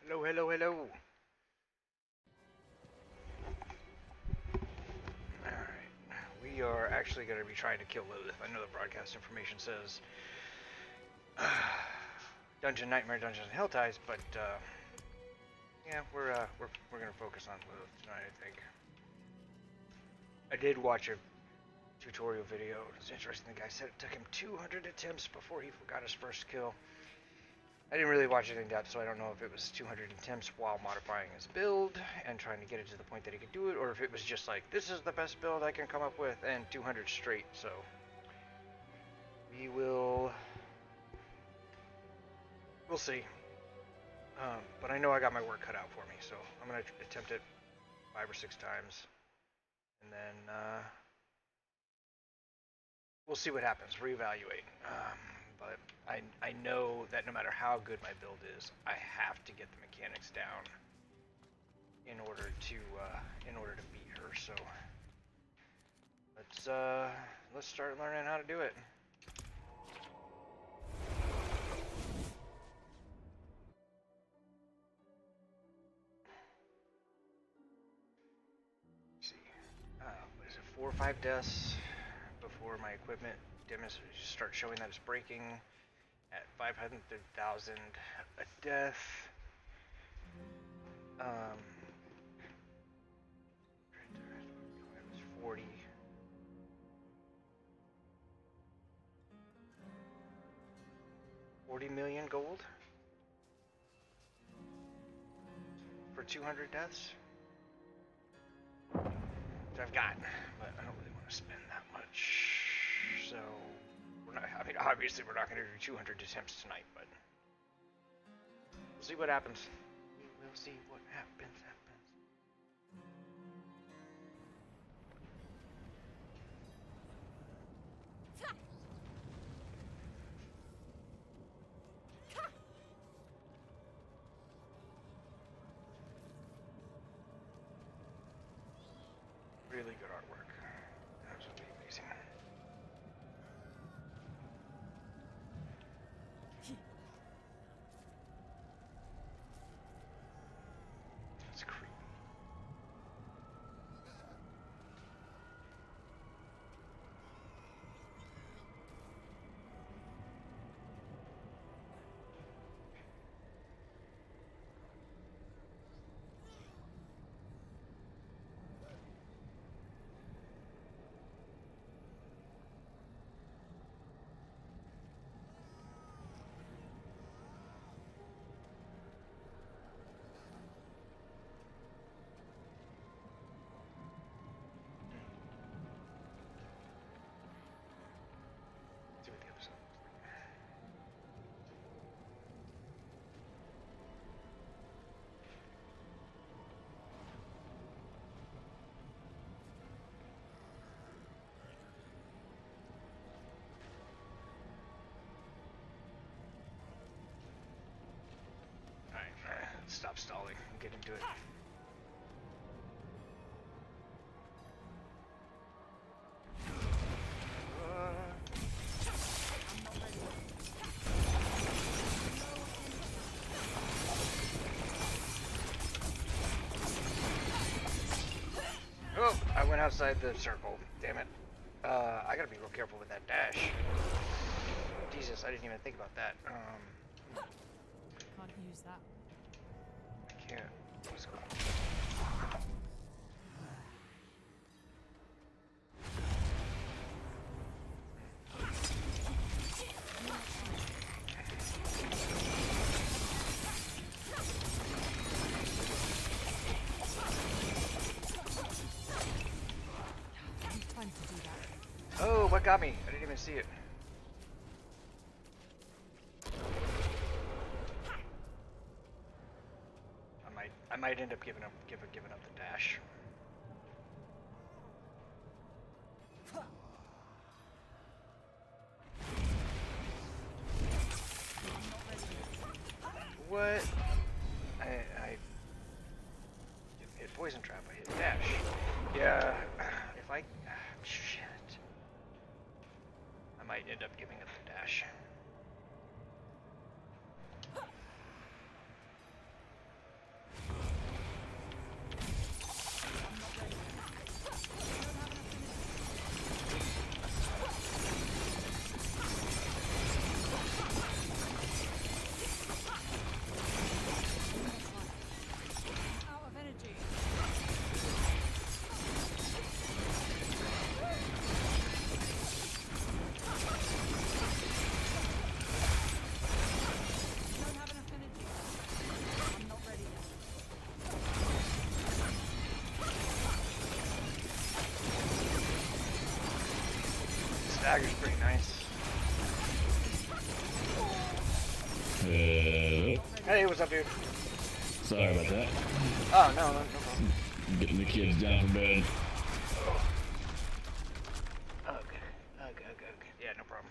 Hello, hello, hello. Alright, we are actually going to be trying to kill Lilith. I know the broadcast information says Dungeon Nightmare, Dungeons and Helltides, but yeah, we're going to focus on Lilith tonight, I think. I did watch a tutorial video. It's interesting. The guy said it took him 200 attempts before he got his first kill. I didn't really watch it in depth, so I don't know if it was 200 attempts while modifying his build and trying to get it to the point that he could do it, or if it was just like, this is the best build I can come up with, and 200 straight. So we'll see. But I know I got my work cut out for me, so I'm gonna attempt it 5 or 6 times, and then we'll see what happens. Reevaluate. But I know that no matter how good my build is, I have to get the mechanics down in order to beat her. So let's start learning how to do it. Let's see, what is it? 4 or 5 deaths before my equipment start showing that it's breaking. At 500,000 a death. It was 40. 40 million gold for 200 deaths, which I've got, but I don't really want to spend that much. So we're not. I mean, obviously we're not going to do 200 attempts tonight, but we'll see what happens. We'll see what happens. Really good artwork. Absolutely amazing. It's creepy. See what the other side looks like. Alright, stop stalling and get into it. Oh, I went outside the circle. Damn it. I gotta be real careful with that dash. Jesus, I didn't even think about that. Can't use that. I can't. What's going on? Time to do that. Oh, what got me? I didn't even see it. I might end up giving up the dash. What? I didn't hit poison trap. I hit dash. Yeah. If I shit, I might end up giving up the dash. dagger's pretty nice. Hey, what's up, dude? Sorry about that. Oh, no problem. Getting the kids down from bed. Okay. Yeah, no problem.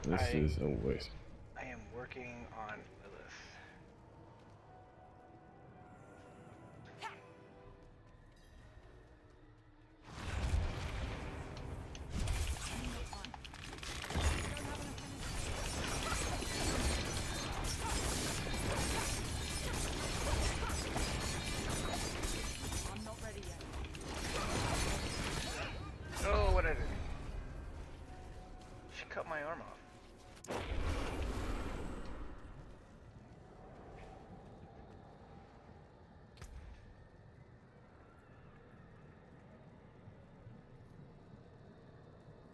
This is a waste. I am working on Lilith. I'm not ready yet. Oh, what did I do? She cut my arm off.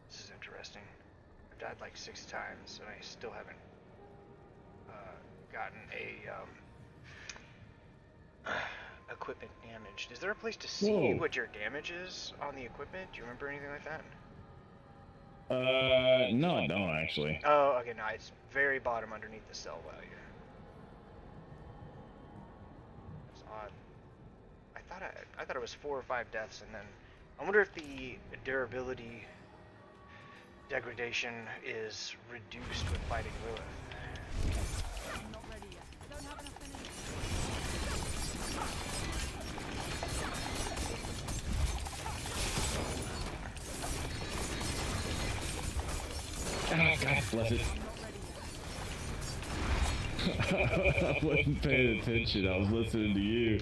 This is interesting. I've died like 6 times and I still haven't gotten a equipment damaged. Is there a place to see what your damage is on the equipment? Do you remember anything like that? No, I don't actually. Oh, okay, no, it's very bottom underneath the cell value. That's odd. I thought it was 4 or 5 deaths, and then I wonder if the durability degradation is reduced with fighting Lilith. I'm not ready yet. I don't have enough energy. Oh, God bless it. I wasn't paying attention. I was listening to you,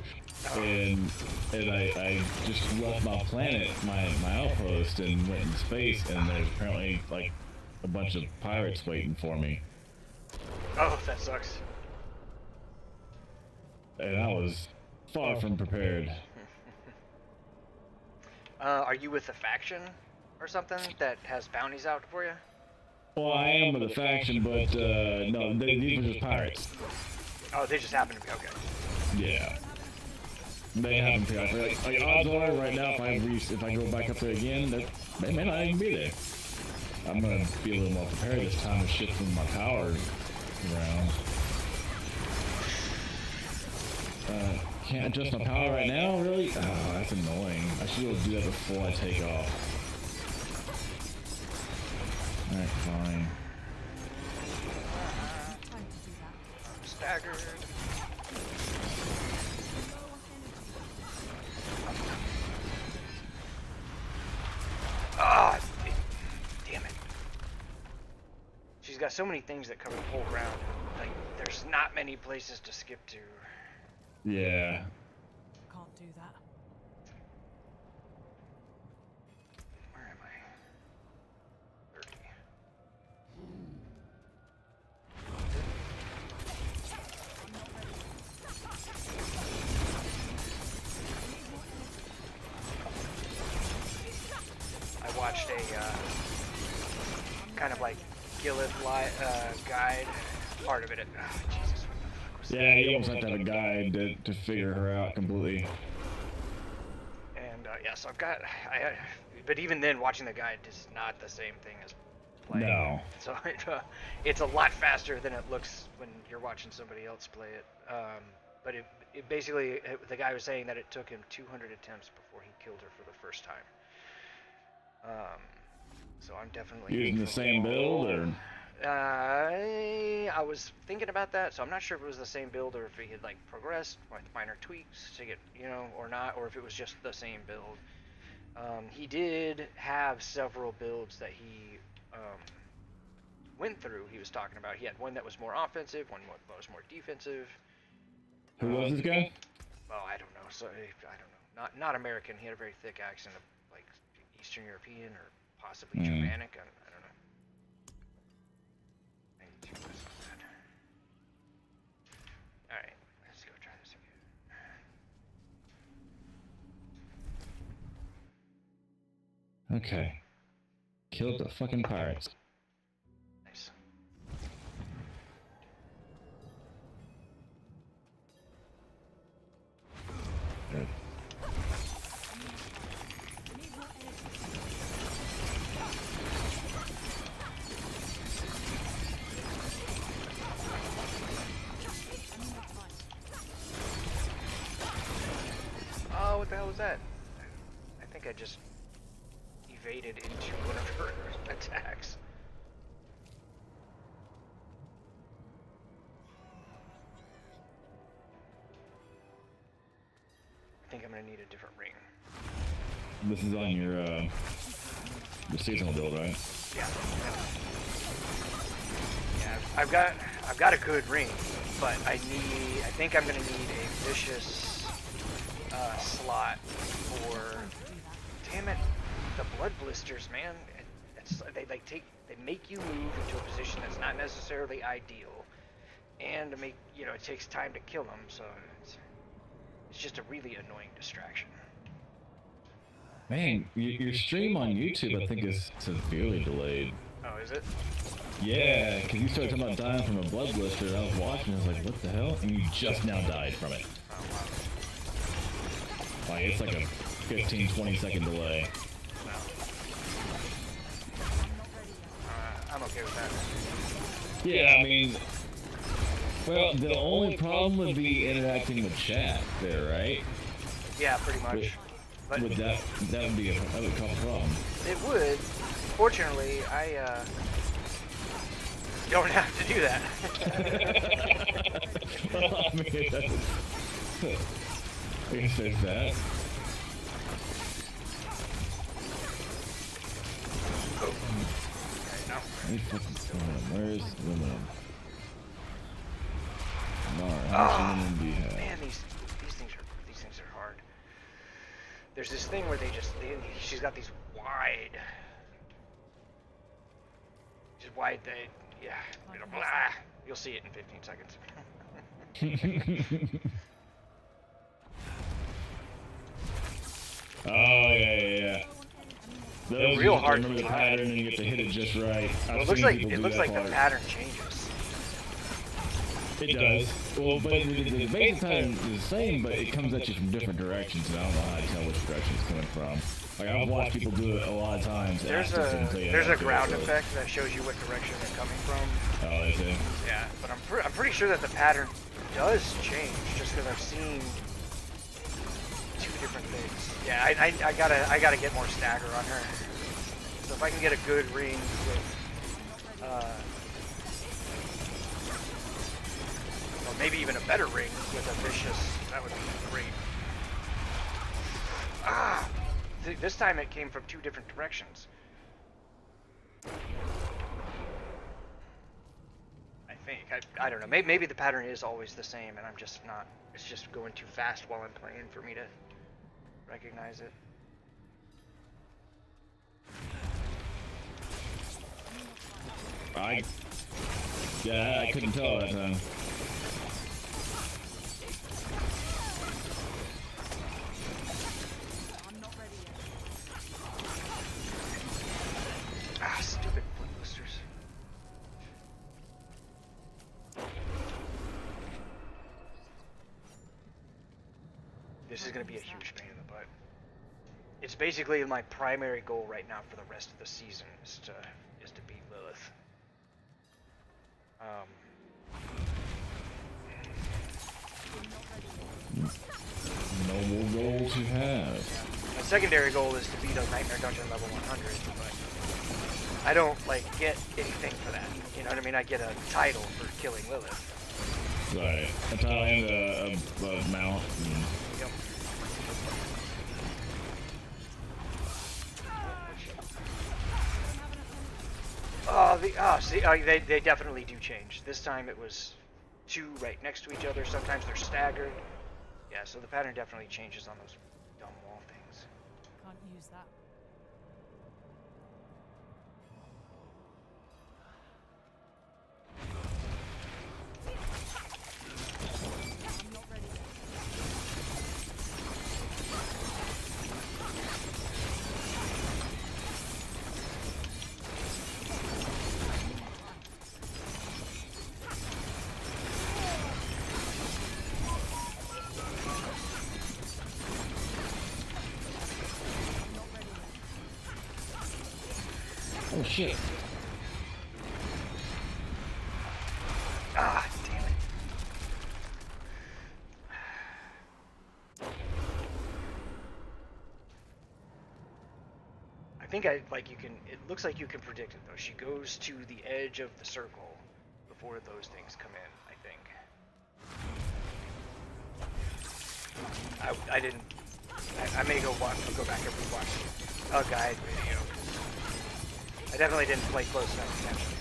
and I just left my planet, my outpost, and went in space. And there's apparently like a bunch of pirates waiting for me, Oh, that sucks. and I was far from prepared. Are you with a faction or something that has bounties out for you? Well, I am with a faction, but no, these were just pirates. Oh, they just happen to be okay. Yeah. They haven't figured out. Like odds are, right now, if I go back up there again, they may not even be there. I'm gonna be a little more prepared this time to shifting my power around. Can't adjust my power right now, really? Oh, that's annoying. I should be able to do that before I take off. Alright, fine. Time to do that. Staggered. Ah, damn it. She's got so many things that cover the whole ground. Like, there's not many places to skip to. Yeah. Can't do that. Where am I? 30. I watched a kind of like Gillith guide. Part of it. Oh, Jesus, what the fuck was that? Yeah, you almost have to have a guide to figure her out completely. And yeah, so but even then, watching the guide is not the same thing as playing. No. So it's a lot faster than it looks when you're watching somebody else play it. But it basically, the guy was saying that it took him 200 attempts before he killed her for the first time. So I'm definitely Using the same build, or? I was thinking about that, so I'm not sure if it was the same build or if he had like progressed with minor tweaks to get, or not, or if it was just the same build. He did have several builds that he went through. He was talking about. He had one that was more offensive, one that was more defensive. Who was this guy? Well, I don't know. So I don't know. Not American. He had a very thick accent of like Eastern European or possibly Germanic. I don't know. Alright, let's go try this again. Okay. Killed the fucking pirates. Nice. Good. was that? I think I just evaded into one of her attacks. I think I'm gonna need a different ring. This is on your seasonal build, right? Yeah. Yeah, I've got a good ring, but I think I'm gonna need a vicious slot for. Damn it, the blood blisters, man. They make you move into a position that's not necessarily ideal, and to make it takes time to kill them, so it's just a really annoying distraction. Man, your stream on YouTube, I think, is severely delayed. Oh, is it? Yeah, because you started talking about dying from a blood blister, and I was watching, I was like, what the hell? And you just now died from it. Oh, wow. Like, it's like a 15, 20-second delay. Well, I'm okay with that. Yeah, I mean, well, the only problem would be interacting with chat there, right? Yeah, pretty much. But that would be a tough problem. It would. Fortunately, I don't have to do that. Well, I mean, I guess there's that. I need fucking aluminum. Where is aluminum? Alright, how much aluminum do you have? Man, these things are hard. There's this thing where she's got these wide, yeah, blah. You'll see it in 15 seconds. Oh, yeah. Those real hard to remember the pattern and you get to hit it just right. Well, it looks like the pattern changes. It does. Well, but the basic pattern is the same, but it comes at you from different directions, and I don't know how to tell which direction it's coming from. Like, I've watched people do it a lot of times. There's a ground effect that shows you what direction they're coming from. Oh, is it? Yeah, but I'm pretty sure that the pattern does change, just because I've seen two different things. Yeah, I gotta get more stagger on her. So if I can get a good ring with, or maybe even a better ring with a vicious, that would be great. Ah, this time it came from two different directions. I think. I don't know. Maybe the pattern is always the same, and I'm just not. It's just going too fast while I'm playing for me to recognize it. I couldn't tell that time. I'm not ready yet. Ah, stupid blood blisters. This is going to be a huge pain in the butt. It's basically my primary goal right now for the rest of the season is to beat Lilith. Noble goal to have. My secondary goal is to beat a Nightmare Dungeon level 100, but I don't get anything for that. You know what I mean? I get a title for killing Lilith. Right. A title and a mount. Yep. They definitely do change. This time it was two right next to each other. Sometimes they're staggered. Yeah, so the pattern definitely changes on those dumb wall things. Can't use that. I'm not ready yet. Oh shit. Ah, damn it. think like you can. It looks like you can predict it though. She goes to the edge of the circle before those things come in. I think. I didn't. I may go back and rewatch a guide video. I definitely didn't play close enough attention.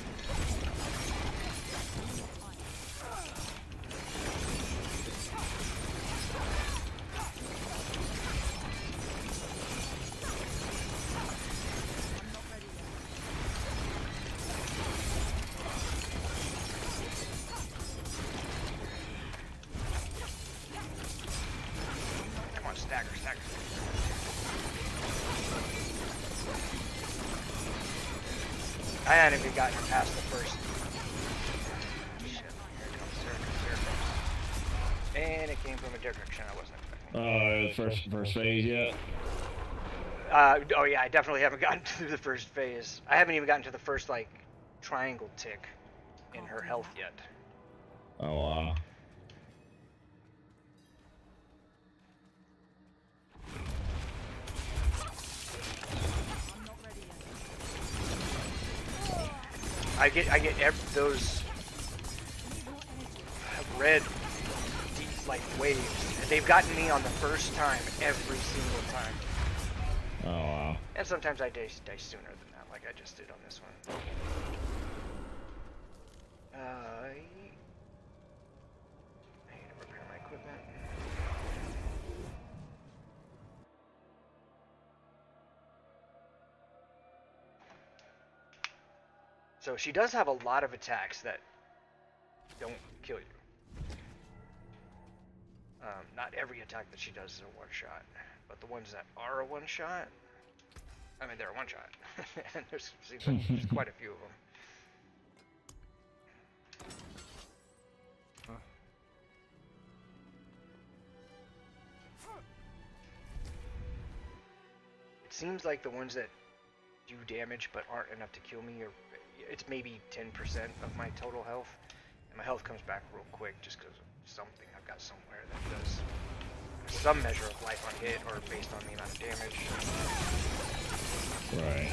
I hadn't even gotten past the first. Shit, here it comes. And it came from a direction I wasn't expecting. First phase yet? Oh yeah, I definitely haven't gotten through the first phase. I haven't even gotten to the first, like, triangle tick in her health yet. Oh, wow. I get those red like waves, and they've gotten me on the first time every single time. Oh wow. And sometimes I die sooner than that, like I just did on this one. I need to repair my equipment. So she does have a lot of attacks that don't kill you. Not every attack that she does is a one-shot, but the ones that are a one-shot, I mean, they're a one-shot. And there's quite a few of them. It seems like the ones that do damage but aren't enough to kill me, it's maybe 10% of my total health, and my health comes back real quick just because of something I've got somewhere that does some measure of life on hit or based on the amount of damage. Right.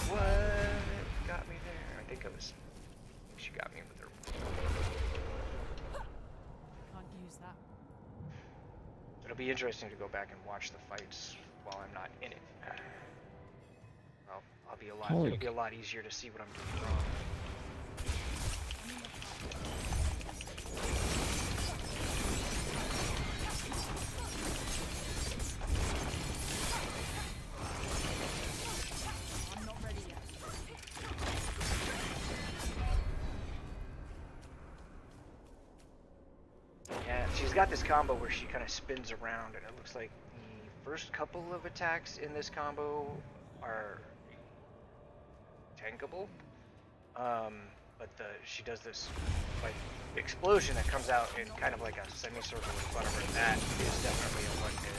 What got me there? I think she got me with her. Can't use that. It'll be interesting to go back and watch the fights while I'm not in it. Well, it'll be a lot easier to see what I'm doing wrong. I'm not ready yet. Yeah, she's got this combo where she kind of spins around, and it looks like the first couple of attacks in this combo are tankable. But she does this like explosion that comes out in kind of like a semicircle in front of her. That is definitely a one hit.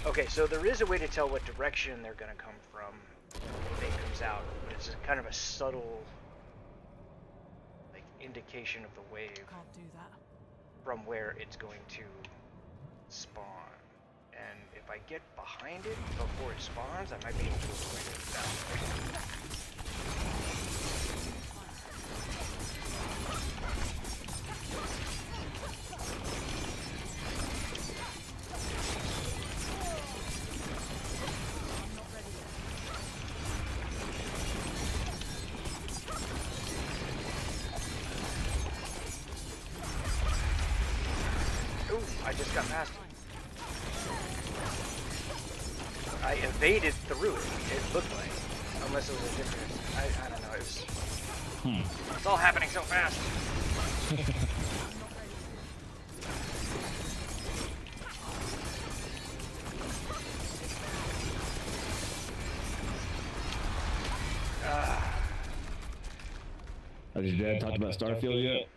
Okay, so there is a way to tell what direction they're going to come from when it comes out, but it's kind of a subtle like indication of the wave Can't do that. from where it's going to spawn. And if I get behind it before it spawns, I might be able to avoid it that way. I just got past it. I evaded through it, it looked like. Unless it was a different... I don't know, it was... It's all happening so fast. Has your dad talked about Starfield yet?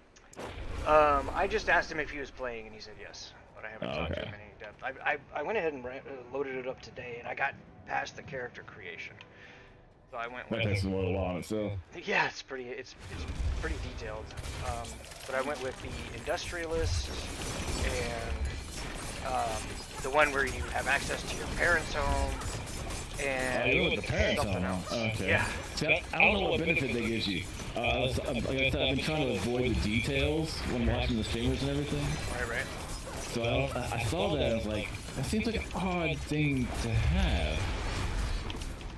I just asked him if he was playing, and he said yes, but I haven't talked to him in any depth. I went ahead and loaded it up today, and I got past the character creation. So I went with. That takes a little while, so. Yeah, it's pretty detailed. But I went with the industrialist and the one where you have access to your parents' home. And you with the parents something else. Okay. Yeah. See, I don't know what benefit they gives you. Like I said, I've been trying to avoid the details when watching the streamers and everything. Right. So I saw that and I was like, that seems like an odd thing to have.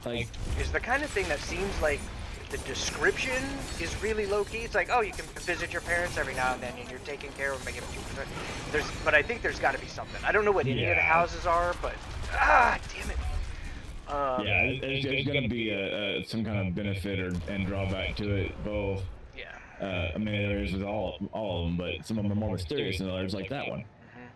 Like, it's the kind of thing that seems like the description is really low key. It's like, oh, you can visit your parents every now and then, and you're taking care of them, making them. But I think there's got to be something. I don't know what any of the houses are, but damn it. Yeah, there's going to be some kind of benefit and drawback to it both. Yeah. I mean, there's all of them, but some of them are more mysterious than others, like that one. Mm-hmm.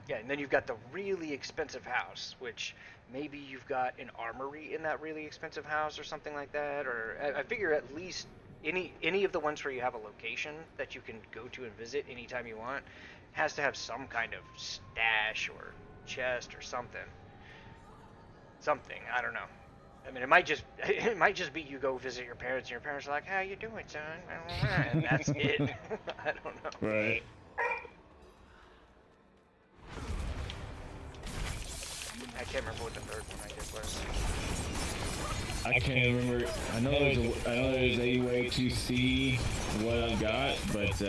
Yeah, and then you've got the really expensive house, which maybe you've got an armory in that really expensive house or something like that. Or I figure at least any of the ones where you have a location that you can go to and visit anytime you want has to have some kind of stash or chest or something. I don't know. I mean, it might just be you go visit your parents and your parents are like, "How you doing, son?" And that's it. I don't know. Right. I can't remember what the third one I did was. I can't remember. I know there's a way to see what I've got, but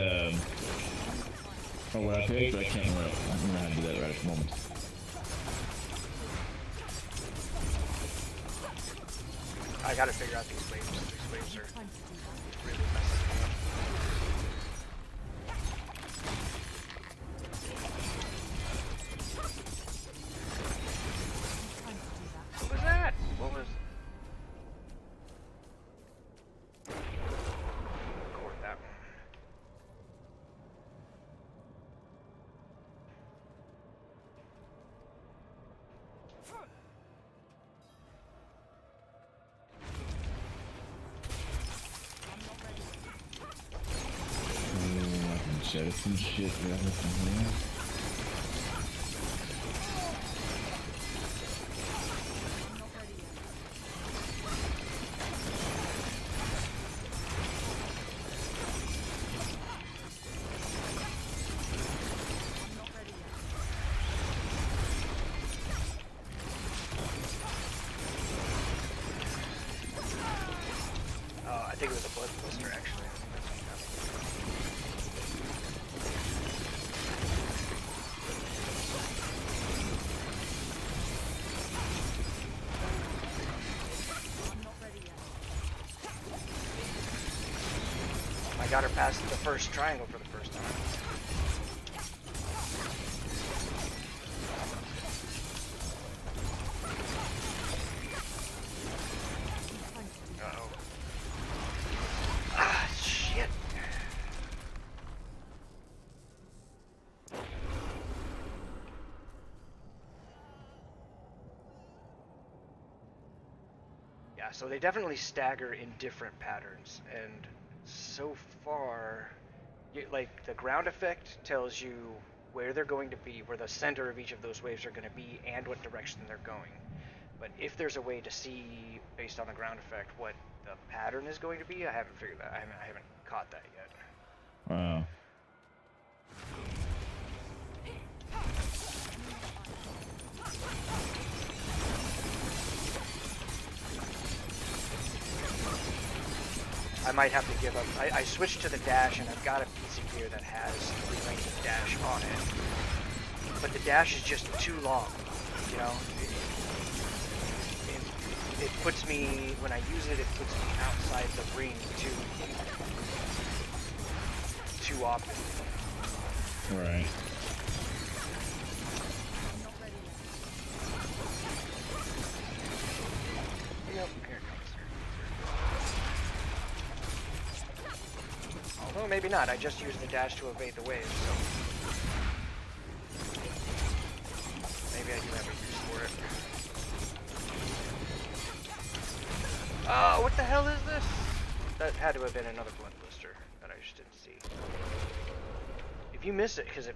or what I picked, but I can't remember. I don't know how to do that right at the moment. I gotta figure out these waves. These waves are really messing me up. What was that? What was... Record that one. Shed some shit right from here. I think it was a blood blister actually. I got her past the first triangle for the first time. Uh-oh. Ah, shit. Yeah, so they definitely stagger in different patterns, and so far, like the ground effect tells you where they're going to be, where the center of each of those waves are going to be, and what direction they're going. But if there's a way to see, based on the ground effect, what the pattern is going to be, I haven't figured that. I haven't caught that yet. Wow. I might have to give up. I switched to the dash, and I've got a piece of gear that has 3 lanes of dash on it. But the dash is just too long, you know? It puts me, when I use it, it puts me outside the ring too often. Right. Yep, here it comes. Although maybe not, I just used the dash to evade the waves, so... Maybe I do have a use for it. Oh, what the hell is this? That had to have been another blood blister. you miss it, because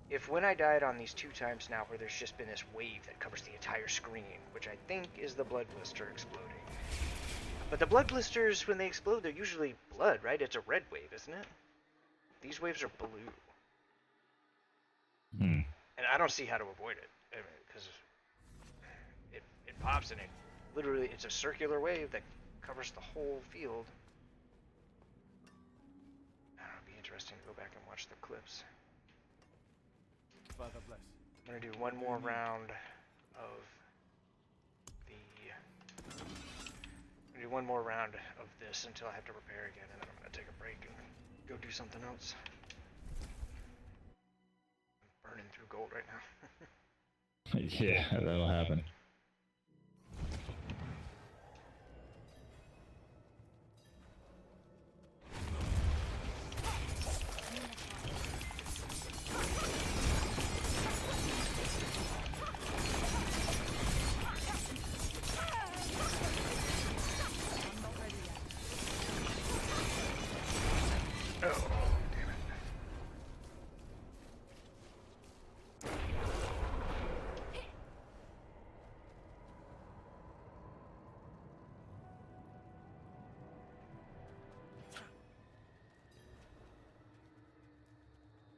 if when I died on these 2 times now where there's just been this wave that covers the entire screen, which I think is the blood blister exploding. But the blood blisters, when they explode, they're usually blood, right? It's a red wave, isn't it? These waves are blue. And I don't see how to avoid it, because it pops and it literally, it's a circular wave that covers the whole field. It'd be interesting to go back and watch the clips. Father bless. I'm gonna do one more round of this until I have to repair again, and then I'm gonna take a break and go do something else. I'm burning through gold right now. Yeah, that'll happen.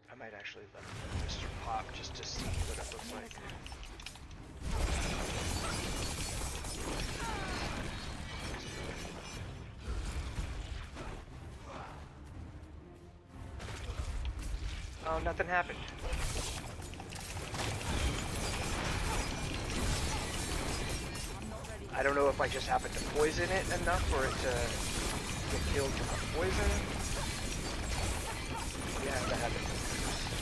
I might actually let Mr. Pop just to see what it looks like. Oh, nothing happened. I don't know if I just happened to poison it enough for it to get killed from the poison. Yeah, that happened.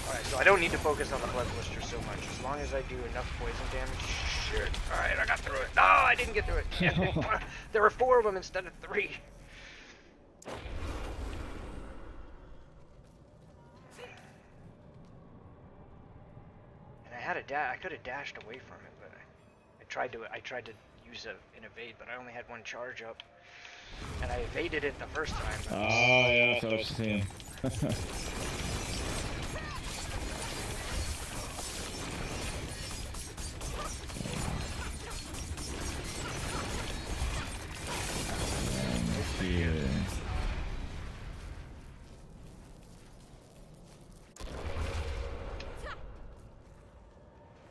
Alright, so I don't need to focus on the blood blister so much. As long as I do enough poison damage. Shit. Alright, I got through it. No, I didn't get through it. There were 4 of them instead of 3. And I had I could have dashed away from it, but I tried to use an evade, but I only had 1 charge up. And I evaded it the first time. Oh yeah, that's what I was seeing.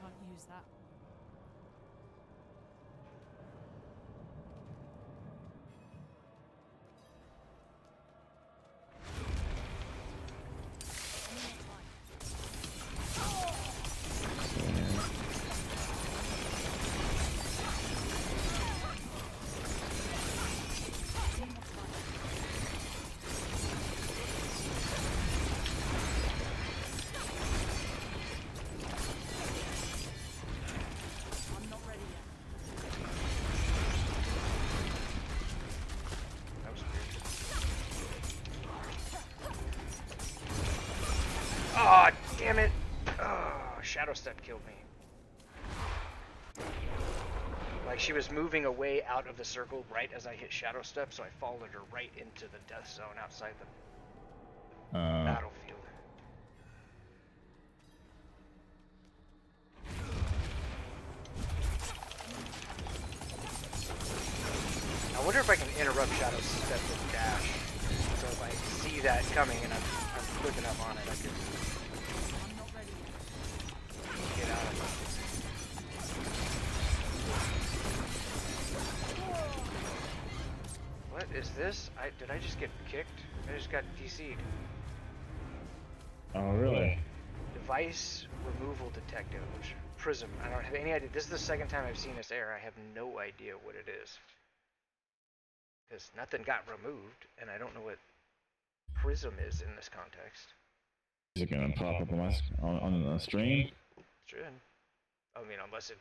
Can't use that. I'm not ready yet. That was weird. Oh, damn it! Oh, Shadow Step killed me. Like, she was moving away out of the circle right as I hit Shadow Step, so I followed her right into the death zone outside the battlefield. I wonder if I can interrupt Shadow Step with dash. So if I see that coming and I'm quick enough on it, I can I'm not ready yet. get out of it. What is this? Did I just get kicked? I just got DC'd. Oh really? Device removal detective, which Prism. I don't have any idea. This is the second time I've seen this error. I have no idea what it is. Because nothing got removed, and I don't know what Prism is in this context. Is it gonna pop up on the stream? Should. I mean, unless it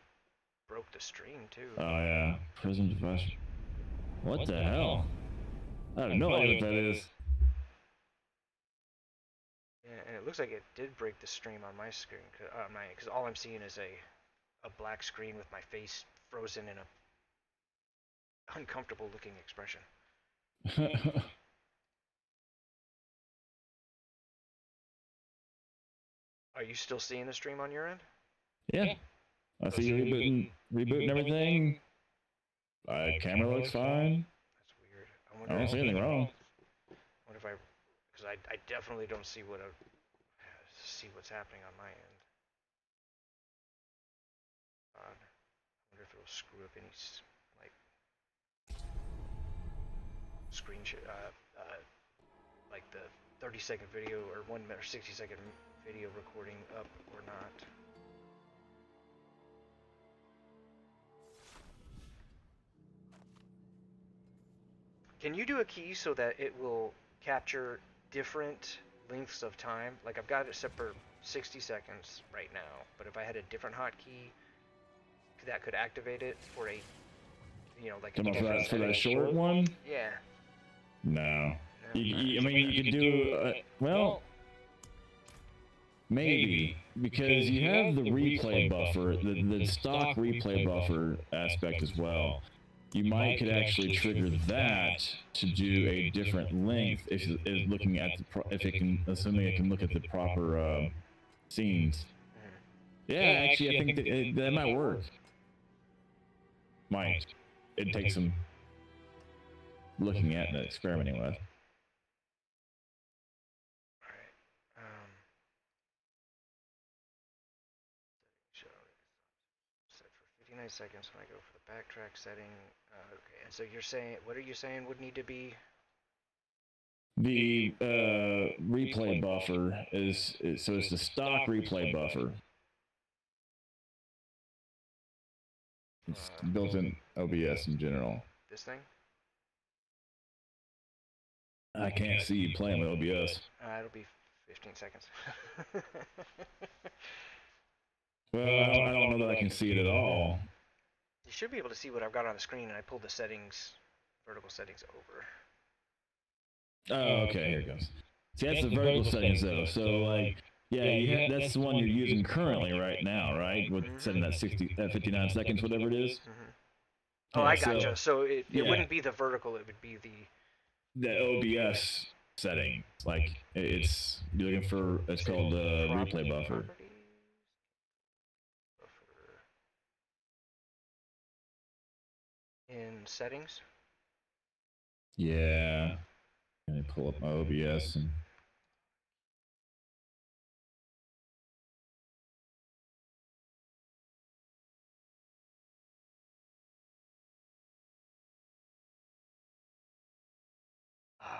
broke the stream too. Oh yeah, prison device. What the hell? I have no idea what that is. Yeah, and it looks like it did break the stream on my screen, because all I'm seeing is a black screen with my face frozen in a uncomfortable looking expression. Are you still seeing the stream on your end? Yeah. I see you rebooting everything. Camera looks fine. That's weird. I don't see anything wrong. What if I? Because I definitely don't see what's happening on my end. I wonder if it'll screw up any like like the 30-second video or 1 minute or 60-second video recording up or not. Can you do a key so that it will capture different lengths of time? Like I've got it set for 60 seconds right now, but if I had a different hotkey that could activate it for a, like for that short one? Yeah. No. I mean, you could do, well, maybe, because you have the replay buffer, the stock replay buffer aspect as well. You might could actually trigger that to do a different length if looking at assuming it can look at the proper scenes. Yeah, actually, I think that might work. Might. It takes some looking at and experimenting with. Set for 59 seconds when I go for the backtrack setting. Okay, and so you're saying, what are you saying would need to be? The replay buffer is so it's the stock replay buffer. It's built in OBS in general. This thing? I can't see you playing with OBS. It'll be 15 seconds. Well, I don't know that I can see it at all. You should be able to see what I've got on the screen, and I pulled the settings, vertical settings over. Oh, okay, here it goes. See, that's the vertical settings though. So like, yeah, that's the one you're using currently right now, right? With setting that 59 seconds, whatever it is. Oh, yeah, I gotcha. So it wouldn't be the vertical; it would be the OBS setting. Like you're looking for, it's called replay buffer. In settings. Yeah. Let me pull up my OBS and.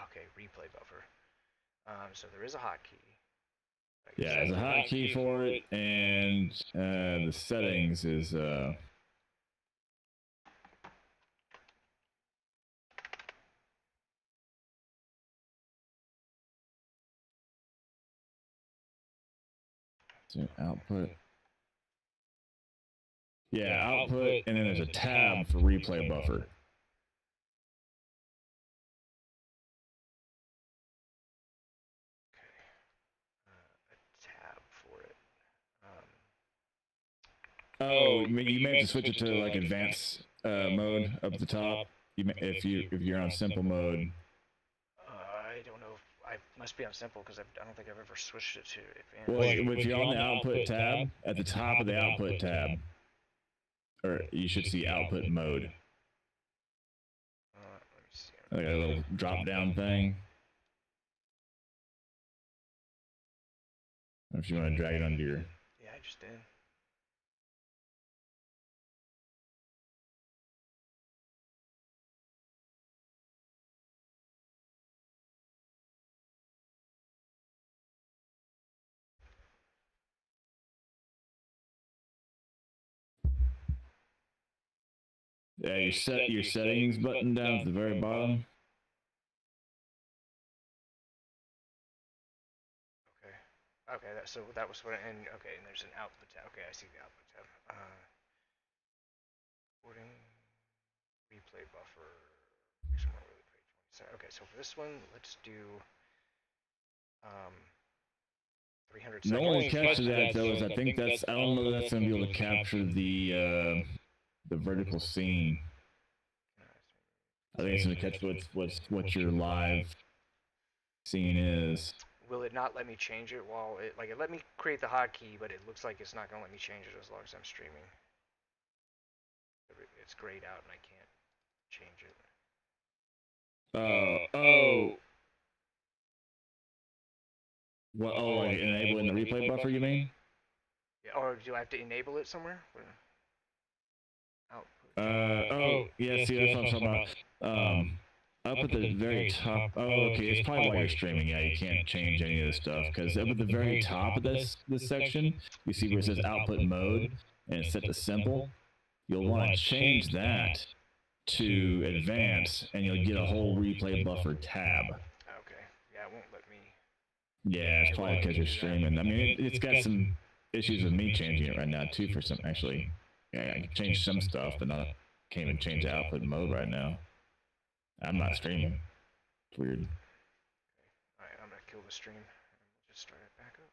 Okay, replay buffer. So there is a hotkey. Yeah, there's a hotkey for it, and the settings is output. Yeah, output, and then there's a tab for replay buffer. Oh, you may have to switch it to like advanced mode up at the top. If you're on simple mode. I don't know. I must be on simple because I don't think I've ever switched it to advanced. Well, if you're on the output tab, at the top of the output tab, or you should see output mode. Let me see. Like a little drop down thing. If you want to drag it onto your. Yeah, I just did. Yeah, you set your settings button down at the very bottom. Okay, so that was what. And there's an output tab. Okay, I see the output tab. Recording, replay buffer. Okay, so for this one, let's do 300 seconds. The only catch to that though is I think that's, I don't know that that's gonna be able to capture the vertical scene. I think it's gonna catch what your live scene is. will it not let me change it while it let me create the hotkey, but it looks like it's not gonna let me change it as long as I'm streaming. It's grayed out and I can't change it. Oh. What? Oh, like enabling the replay buffer, you mean? Yeah, or do I have to enable it somewhere? Output. Oh, yeah, see, that's what I'm talking about. Up at the very top. Oh, okay, it's probably while you're streaming. Yeah, you can't change any of this stuff because up at the very top of this section, you see where it says output mode and it's set to simple. You'll want to change that to advanced, and you'll get a whole replay buffer tab. Okay. Yeah, it won't let me. Yeah, it's probably because you're streaming. I mean, it's got some issues with me changing it right now too. For some, actually, yeah, I can change some stuff, but not can't even change the output mode right now. I'm not streaming. It's weird. Alright, I'm gonna kill the stream and we'll just start it back up.